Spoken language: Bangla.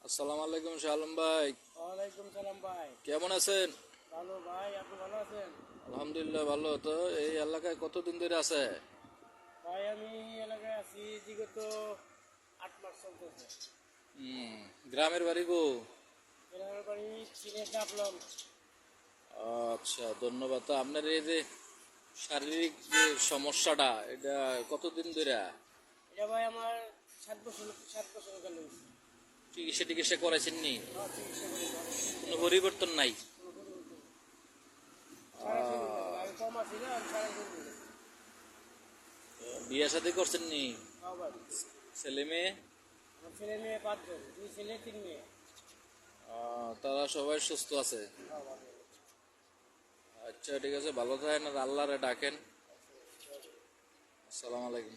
আসসালামু আলাইকুম শাহ আলম ভাই। ওয়ালাইকুম সালাম ভাই। কেমন আছেন? ভালো ভাই, আপনি ভালো আছেন? আলহামদুলিল্লাহ ভালো। তো এই এলাকায় কতদিন ধরে আছে? ভাই আমি এলাকায় আছি বিগত 8 মাস চলতেছে। হুম। গ্রামের বাড়ি গো? এলাকার বাড়ি চীনের ডাবলম। আচ্ছা, ধন্যবাদ। তো আপনার এই যে শারীরিক যে সমস্যাটা, এটা কতদিন ধরে? এটা ভাই আমার 7 বছর গেল হয়েছে। চিকিৎসা টিকিৎসা করেছেন নি? চিকিৎসা করি ভালো। কোনো পরিবর্তন নাই? কোনো পরিবর্তন নেই। সারা শরীর লাগে, আমি কম আছি না, আমি সারা শরীর লাগে। বিয়ে শাদী করছেন নি? হ্যাঁ ভাই, ছেলে মেয়ে? আমার ছেলে মেয়ে 5 জন, 2 ছেলে 3 মেয়ে। তারা সবাই সুস্থ আছে? হ্যাঁ ভালো। আচ্ছা, ঠিক আছে, ভালো থাকেন আর আল্লাহরে ডাকেন। আসসালামু আলাইকুম।